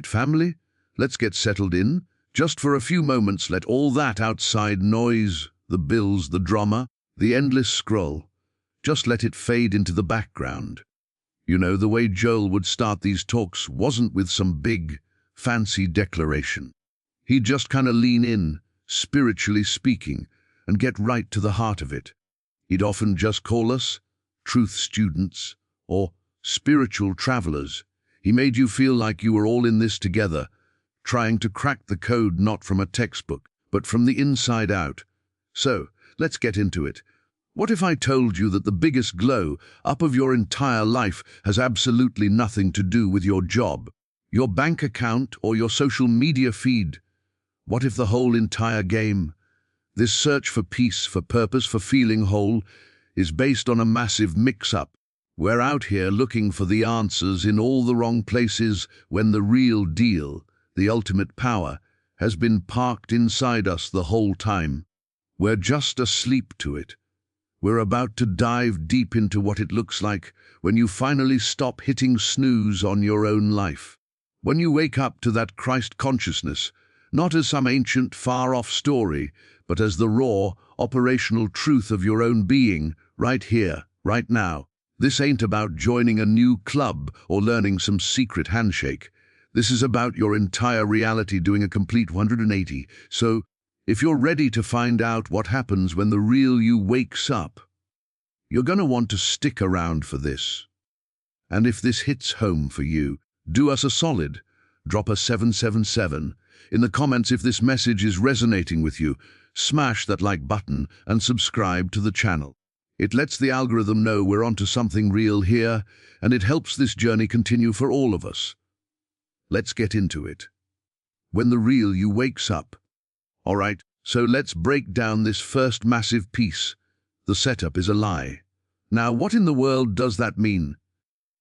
right, family? Let's get settled in. Just for a few moments, let all that outside noise, the bills, the drama, the endless scroll, just let it fade into the background. You know, the way Joel would start these talks wasn't with some big, fancy declaration. He'd just kind of lean in, spiritually speaking, and get right to the heart of it. He'd often just call us truth students or spiritual travelers. He made you feel like you were all in this together, trying to crack the code not from a textbook, but from the inside out. So, let's get into it. What if I told you that the biggest glow up of your entire life has absolutely nothing to do with your job, your bank account, or your social media feed? What if the whole entire game, this search for peace, for purpose, for feeling whole, is based on a massive mix-up? We're out here looking for the answers in all the wrong places when the real deal, the ultimate power, has been parked inside us the whole time. We're just asleep to it. We're about to dive deep into what it looks like when you finally stop hitting snooze on your own life. When you wake up to that Christ consciousness, not as some ancient, far-off story, but as the raw, operational truth of your own being, right here, right now. This ain't about joining a new club or learning some secret handshake. This is about your entire reality doing a complete 180. So, if you're ready to find out what happens when the real you wakes up, you're going to want to stick around for this. And if this hits home for you, do us a solid. Drop a 777 in the comments if this message is resonating with you. Smash that like button and subscribe to the channel. It lets the algorithm know we're onto something real here, and it helps this journey continue for all of us. Let's get into it. When the real you wakes up. All right, so let's break down this first massive piece. The setup is a lie. Now, what in the world does that mean?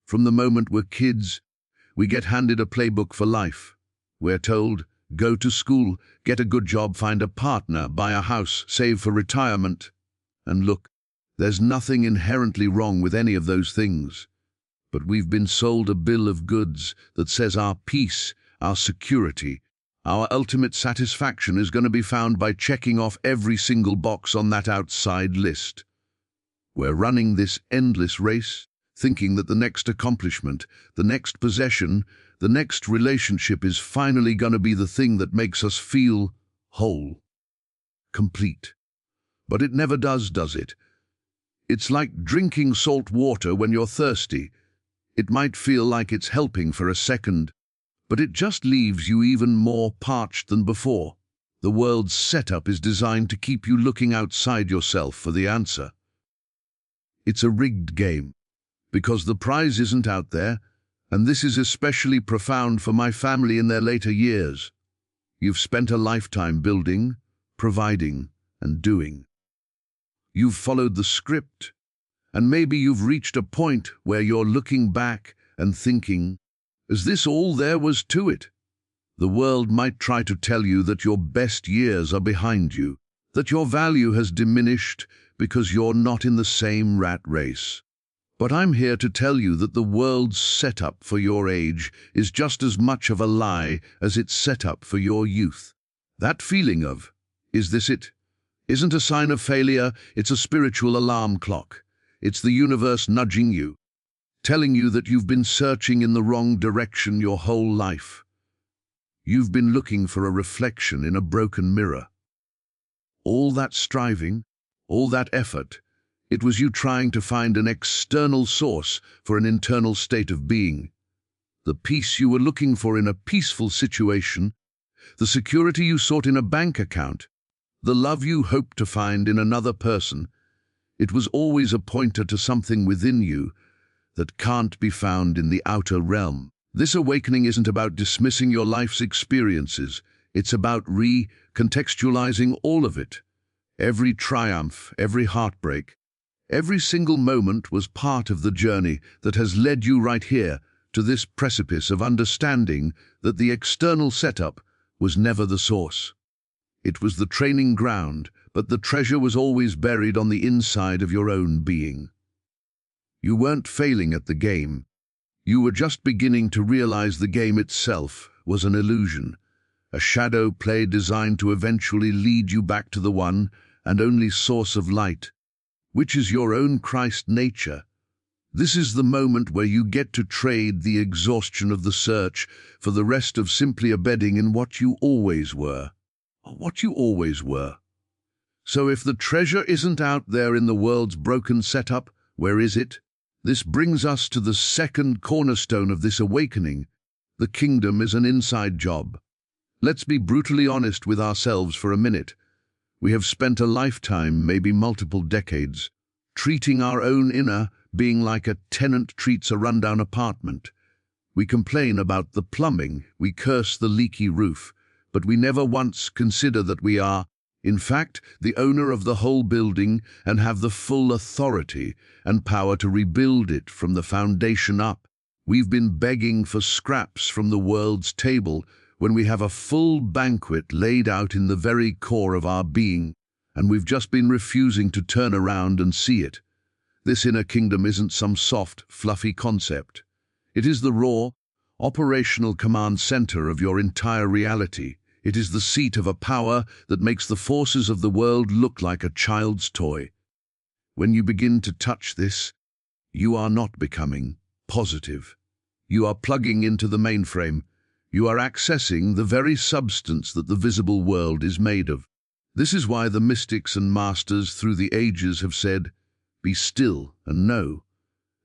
From the moment we're kids, we get handed a playbook for life. We're told, go to school, get a good job, find a partner, buy a house, save for retirement. And look, there's nothing inherently wrong with any of those things. But we've been sold a bill of goods that says our peace, our security, our ultimate satisfaction is going to be found by checking off every single box on that outside list. We're running this endless race, thinking that the next accomplishment, the next possession, the next relationship is finally going to be the thing that makes us feel whole, complete. But it never does it? It's like drinking salt water when you're thirsty. It might feel like it's helping for a second, but it just leaves you even more parched than before. The world's setup is designed to keep you looking outside yourself for the answer. It's a rigged game, because the prize isn't out there, and this is especially profound for my family in their later years. You've spent a lifetime building, providing, and doing. You've followed the script, and maybe you've reached a point where you're looking back and thinking, is this all there was to it? The world might try to tell you that your best years are behind you, that your value has diminished because you're not in the same rat race. But I'm here to tell you that the world's setup for your age is just as much of a lie as its setup for your youth. That feeling of, is this it? Isn't a sign of failure, it's a spiritual alarm clock. It's the universe nudging you, telling you that you've been searching in the wrong direction your whole life. You've been looking for a reflection in a broken mirror. All that striving, all that effort, it was you trying to find an external source for an internal state of being. The peace you were looking for in a peaceful situation, the security you sought in a bank account, the love you hoped to find in another person, it was always a pointer to something within you that can't be found in the outer realm. This awakening isn't about dismissing your life's experiences. It's about recontextualizing all of it. Every triumph, every heartbreak, every single moment was part of the journey that has led you right here to this precipice of understanding that the external setup was never the source. It was the training ground, but the treasure was always buried on the inside of your own being. You weren't failing at the game. You were just beginning to realize the game itself was an illusion, a shadow play designed to eventually lead you back to the one and only source of light, which is your own Christ nature. This is the moment where you get to trade the exhaustion of the search for the rest of simply abiding in what you always were. What you always were. So if the treasure isn't out there in the world's broken setup, where is it? This brings us to the second cornerstone of this awakening. The kingdom is an inside job. Let's be brutally honest with ourselves for a minute. We have spent a lifetime, maybe multiple decades, treating our own inner being like a tenant treats a rundown apartment. We complain about the plumbing, we curse the leaky roof, but we never once consider that we are, in fact, the owner of the whole building and have the full authority and power to rebuild it from the foundation up. We've been begging for scraps from the world's table when we have a full banquet laid out in the very core of our being, and we've just been refusing to turn around and see it. This inner kingdom isn't some soft, fluffy concept. It is the raw, operational command center of your entire reality. It is the seat of a power that makes the forces of the world look like a child's toy. When you begin to touch this, you are not becoming positive. You are plugging into the mainframe. You are accessing the very substance that the visible world is made of. This is why the mystics and masters through the ages have said, "Be still and know."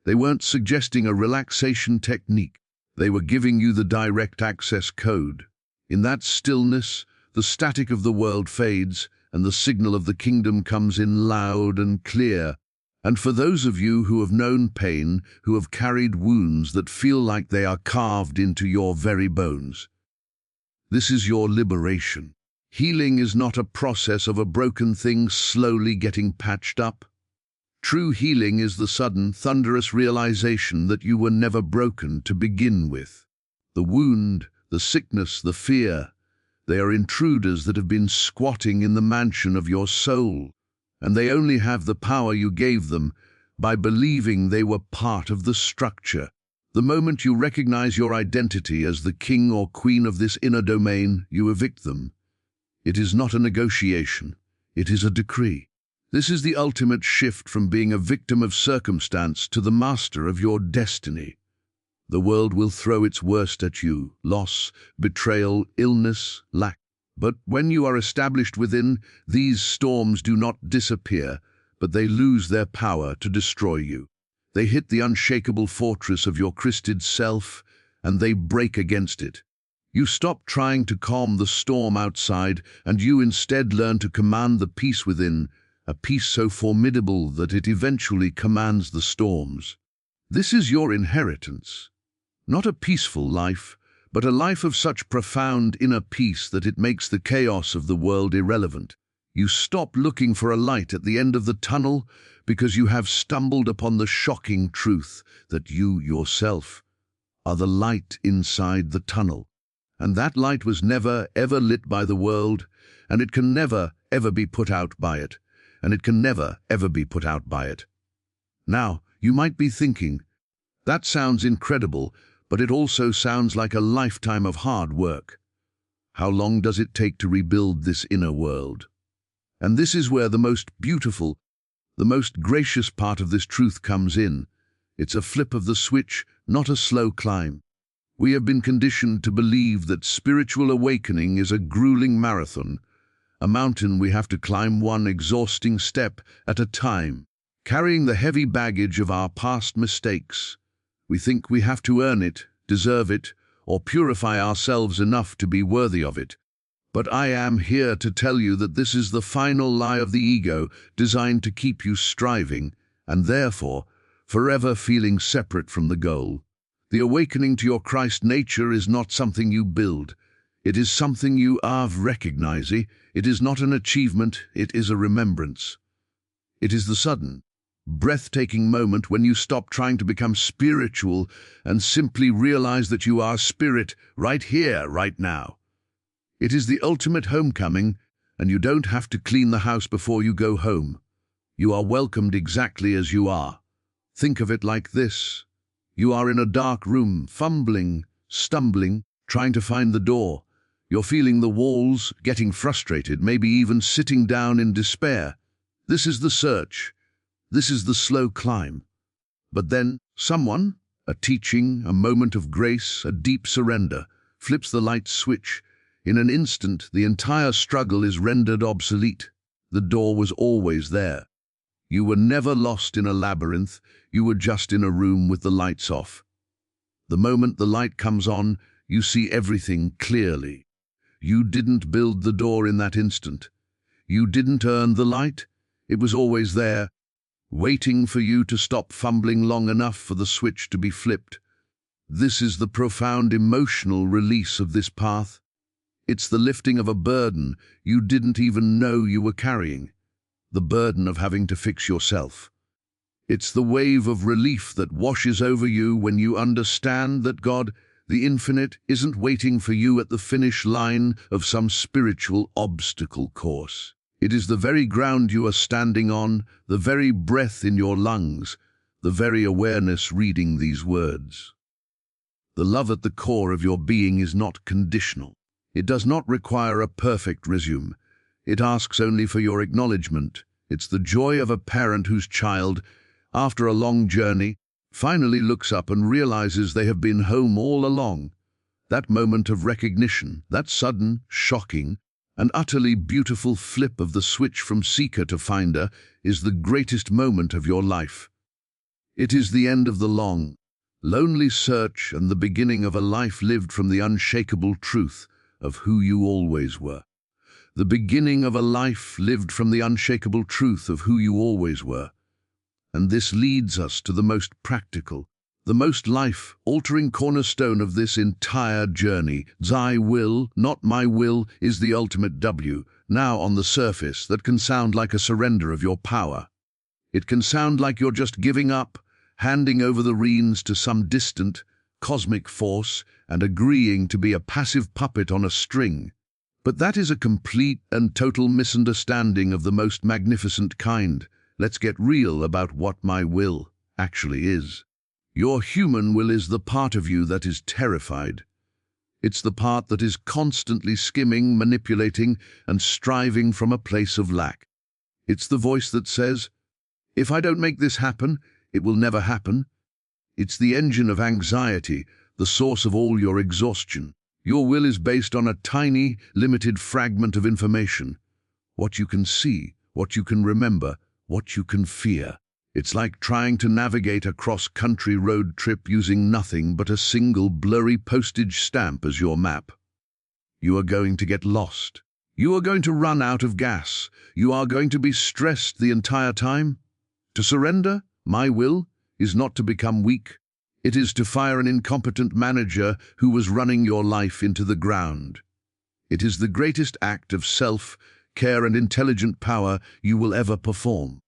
They weren't suggesting a relaxation technique. They were giving you the direct access code. In that stillness, the static of the world fades and the signal of the kingdom comes in loud and clear. And for those of you who have known pain, who have carried wounds that feel like they are carved into your very bones, this is your liberation. Healing is not a process of a broken thing slowly getting patched up. True healing is the sudden, thunderous realization that you were never broken to begin with. The wound, the sickness, the fear, they are intruders that have been squatting in the mansion of your soul, and they only have the power you gave them by believing they were part of the structure. The moment you recognize your identity as the king or queen of this inner domain, you evict them. It is not a negotiation, it is a decree. This is the ultimate shift from being a victim of circumstance to the master of your destiny. The world will throw its worst at you: loss, betrayal, illness, lack. But when you are established within, these storms do not disappear, but they lose their power to destroy you. They hit the unshakable fortress of your Christed self, and they break against it. You stop trying to calm the storm outside, and you instead learn to command the peace within, a peace so formidable that it eventually commands the storms. This is your inheritance. Not a peaceful life, but a life of such profound inner peace that it makes the chaos of the world irrelevant. You stop looking for a light at the end of the tunnel because you have stumbled upon the shocking truth that you yourself are the light inside the tunnel. And that light was never, ever lit by the world, and it can never, ever be put out by it. And it can never, ever be put out by it. Now, you might be thinking, that sounds incredible, but it also sounds like a lifetime of hard work. How long does it take to rebuild this inner world? And this is where the most beautiful, the most gracious part of this truth comes in. It's a flip of the switch, not a slow climb. We have been conditioned to believe that spiritual awakening is a grueling marathon, a mountain we have to climb one exhausting step at a time, carrying the heavy baggage of our past mistakes. We think we have to earn it, deserve it, or purify ourselves enough to be worthy of it. But I am here to tell you that this is the final lie of the ego, designed to keep you striving, and therefore forever feeling separate from the goal. The awakening to your Christ nature is not something you build. It is something you are recognizing. It is not an achievement, it is a remembrance. It is the sudden, breathtaking moment when you stop trying to become spiritual and simply realize that you are spirit right here, right now. It is the ultimate homecoming, and you don't have to clean the house before you go home. You are welcomed exactly as you are. Think of it like this. You are in a dark room, fumbling, stumbling, trying to find the door. You're feeling the walls, getting frustrated, maybe even sitting down in despair. This is the search. This is the slow climb. But then someone, a teaching, a moment of grace, a deep surrender, flips the light switch. In an instant, the entire struggle is rendered obsolete. The door was always there. You were never lost in a labyrinth. You were just in a room with the lights off. The moment the light comes on, you see everything clearly. You didn't build the door in that instant. You didn't earn the light. It was always there, waiting for you to stop fumbling long enough for the switch to be flipped. This is the profound emotional release of this path. It's the lifting of a burden you didn't even know you were carrying. The burden of having to fix yourself. It's the wave of relief that washes over you when you understand that God, the infinite, isn't waiting for you at the finish line of some spiritual obstacle course. It is the very ground you are standing on, the very breath in your lungs, the very awareness reading these words. The love at the core of your being is not conditional. It does not require a perfect resume. It asks only for your acknowledgement. It's the joy of a parent whose child, after a long journey, finally looks up and realizes they have been home all along. That moment of recognition, that sudden, shocking, and utterly beautiful flip of the switch from seeker to finder, is the greatest moment of your life. It is the end of the long, lonely search and the beginning of a life lived from the unshakable truth of who you always were. The beginning of a life lived from the unshakable truth of who you always were. And this leads us to the most practical, the most life-altering cornerstone of this entire journey. Thy will, not my will, is the ultimate W, now on the surface, that can sound like a surrender of your power. It can sound like you're just giving up, handing over the reins to some distant, cosmic force, and agreeing to be a passive puppet on a string. But that is a complete and total misunderstanding of the most magnificent kind. Let's get real about what my will actually is. Your human will is the part of you that is terrified. It's the part that is constantly skimming, manipulating, and striving from a place of lack. It's the voice that says, if I don't make this happen, it will never happen. It's the engine of anxiety, the source of all your exhaustion. Your will is based on a tiny, limited fragment of information. What you can see, what you can remember, what you can fear. It's like trying to navigate a cross-country road trip using nothing but a single blurry postage stamp as your map. You are going to get lost. You are going to run out of gas. You are going to be stressed the entire time. To surrender, my will, is not to become weak. It is to fire an incompetent manager who was running your life into the ground. It is the greatest act of self-care and intelligent power you will ever perform.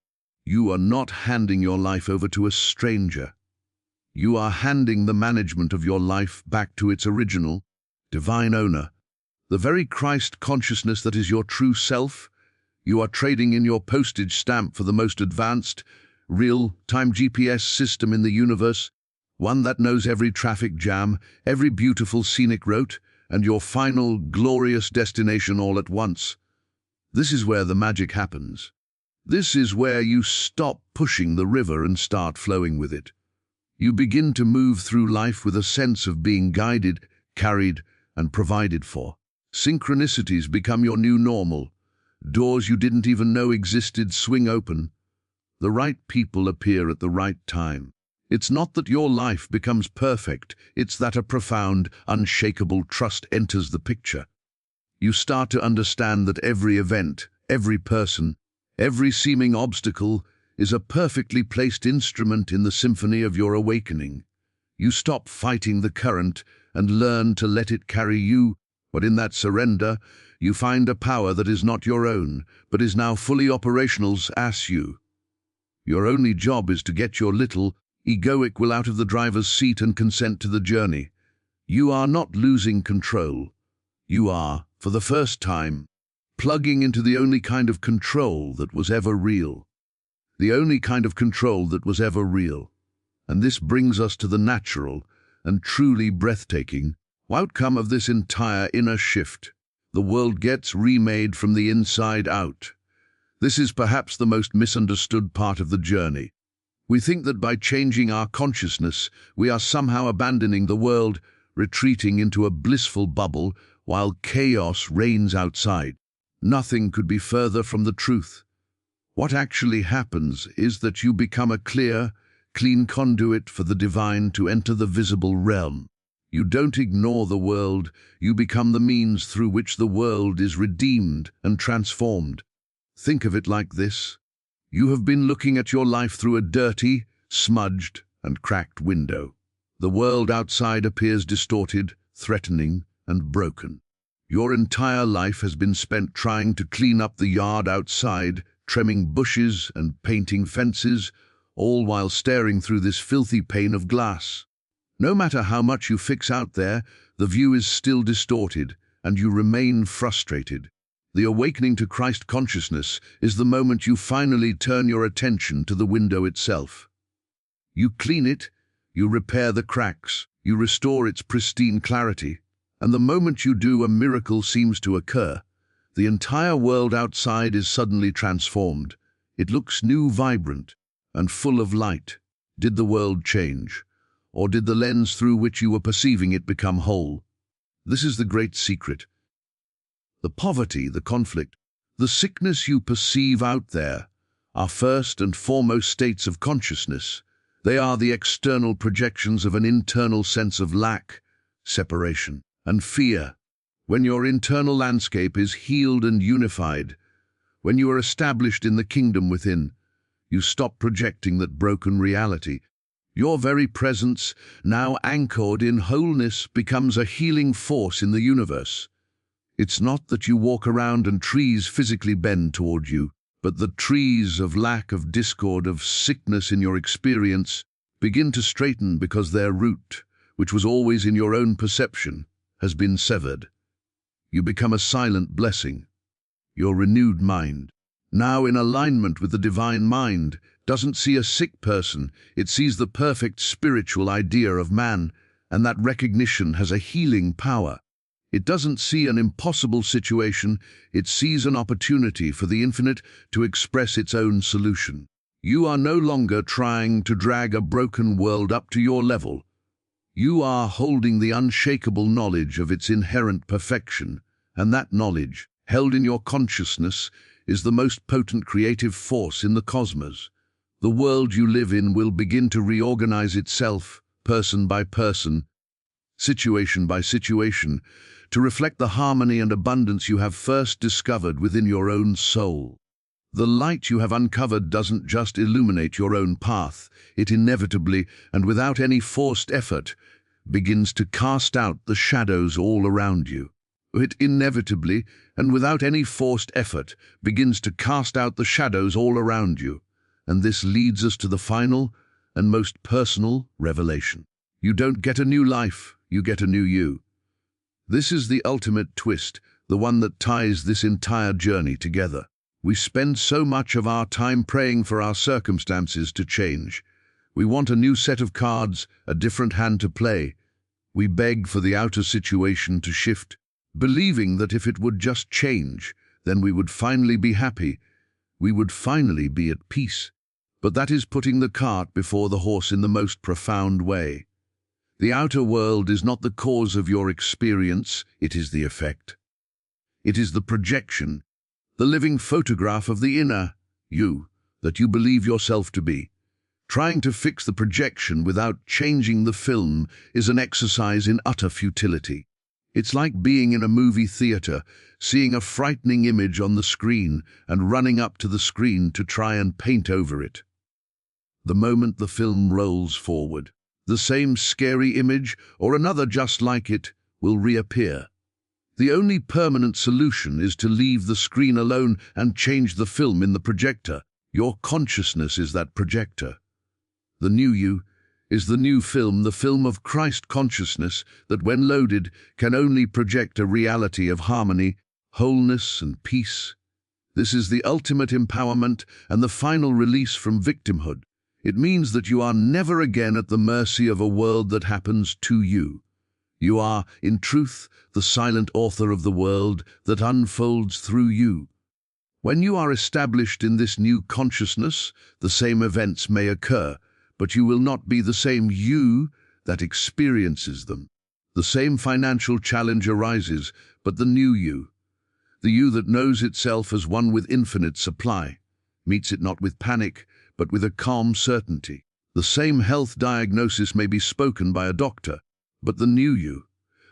You are not handing your life over to a stranger. You are handing the management of your life back to its original, divine owner. The very Christ consciousness that is your true self. You are trading in your postage stamp for the most advanced, real-time GPS system in the universe, one that knows every traffic jam, every beautiful scenic route, and your final, glorious destination all at once. This is where the magic happens. This is where you stop pushing the river and start flowing with it. You begin to move through life with a sense of being guided, carried, and provided for. Synchronicities become your new normal. Doors you didn't even know existed swing open. The right people appear at the right time. It's not that your life becomes perfect, it's that a profound, unshakable trust enters the picture. You start to understand that every event, every person, every seeming obstacle is a perfectly placed instrument in the symphony of your awakening. You stop fighting the current and learn to let it carry you, but in that surrender, you find a power that is not your own, but is now fully operational as you. Your only job is to get your little, egoic will out of the driver's seat and consent to the journey. You are not losing control. You are, for the first time, plugging into the only kind of control that was ever real. The only kind of control that was ever real. And this brings us to the natural and truly breathtaking Outcome of this entire inner shift, the world gets remade from the inside out. This is perhaps the most misunderstood part of the journey. We think that by changing our consciousness, we are somehow abandoning the world, retreating into a blissful bubble while chaos reigns outside. Nothing could be further from the truth. What actually happens is that you become a clear, clean conduit for the divine to enter the visible realm. You don't ignore the world, you become the means through which the world is redeemed and transformed. Think of it like this. You have been looking at your life through a dirty, smudged, and cracked window. The world outside appears distorted, threatening, and broken. Your entire life has been spent trying to clean up the yard outside, trimming bushes and painting fences, all while staring through this filthy pane of glass. No matter how much you fix out there, the view is still distorted, and you remain frustrated. The awakening to Christ consciousness is the moment you finally turn your attention to the window itself. You clean it, you repair the cracks, you restore its pristine clarity, and the moment you do, a miracle seems to occur. The entire world outside is suddenly transformed. It looks new, vibrant, and full of light. Did the world change? Or did the lens through which you were perceiving it become whole? This is the great secret. The poverty, the conflict, the sickness you perceive out there are first and foremost states of consciousness. They are the external projections of an internal sense of lack, separation, and fear. When your internal landscape is healed and unified, when you are established in the kingdom within, you stop projecting that broken reality. Your very presence, now anchored in wholeness, becomes a healing force in the universe. It's not that you walk around and trees physically bend toward you, but the trees of lack, of discord, of sickness in your experience begin to straighten because their root, which was always in your own perception, has been severed. You become a silent blessing. Your renewed mind, now in alignment with the divine mind, doesn't see a sick person, it sees the perfect spiritual idea of man, and that recognition has a healing power. It doesn't see an impossible situation, it sees an opportunity for the infinite to express its own solution. You are no longer trying to drag a broken world up to your level. You are holding the unshakable knowledge of its inherent perfection, and that knowledge, held in your consciousness, is the most potent creative force in the cosmos. The world you live in will begin to reorganize itself, person by person, situation by situation, to reflect the harmony and abundance you have first discovered within your own soul. The light you have uncovered doesn't just illuminate your own path, it inevitably, and without any forced effort, begins to cast out the shadows all around you. It inevitably, and without any forced effort, begins to cast out the shadows all around you. And this leads us to the final and most personal revelation. You don't get a new life, you get a new you. This is the ultimate twist, the one that ties this entire journey together. We spend so much of our time praying for our circumstances to change. We want a new set of cards, a different hand to play. We beg for the outer situation to shift, believing that if it would just change, then we would finally be happy. We would finally be at peace. But that is putting the cart before the horse in the most profound way. The outer world is not the cause of your experience, it is the effect. It is the projection, the living photograph of the inner you that you believe yourself to be. Trying to fix the projection without changing the film is an exercise in utter futility. It's like being in a movie theater, seeing a frightening image on the screen and running up to the screen to try and paint over it. The moment the film rolls forward, the same scary image, or another just like it, will reappear. The only permanent solution is to leave the screen alone and change the film in the projector. Your consciousness is that projector. The new you is the new film, the film of Christ consciousness that, when loaded, can only project a reality of harmony, wholeness, and peace. This is the ultimate empowerment and the final release from victimhood. It means that you are never again at the mercy of a world that happens to you. You are, in truth, the silent author of the world that unfolds through you. When you are established in this new consciousness, the same events may occur, but you will not be the same you that experiences them. The same financial challenge arises, but the new you, the you that knows itself as one with infinite supply, meets it not with panic, but with a calm certainty. The same health diagnosis may be spoken by a doctor, but the new you,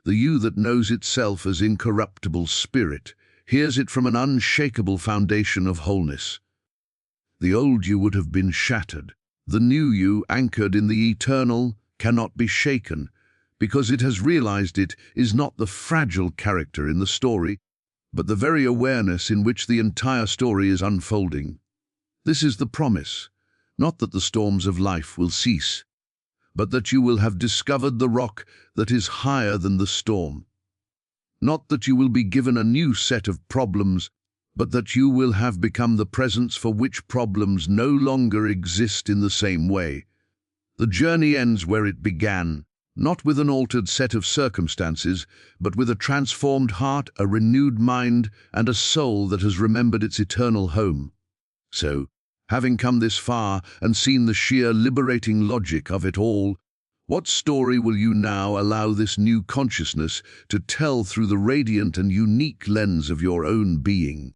the you that knows itself as incorruptible spirit, hears it from an unshakable foundation of wholeness. The old you would have been shattered. The new you, anchored in the eternal, cannot be shaken, because it has realized it is not the fragile character in the story, but the very awareness in which the entire story is unfolding. This is the promise, not that the storms of life will cease, but that you will have discovered the rock that is higher than the storm. Not that you will be given a new set of problems, but that you will have become the presence for which problems no longer exist in the same way. The journey ends where it began, not with an altered set of circumstances, but with a transformed heart, a renewed mind, and a soul that has remembered its eternal home. So, having come this far and seen the sheer liberating logic of it all, what story will you now allow this new consciousness to tell through the radiant and unique lens of your own being?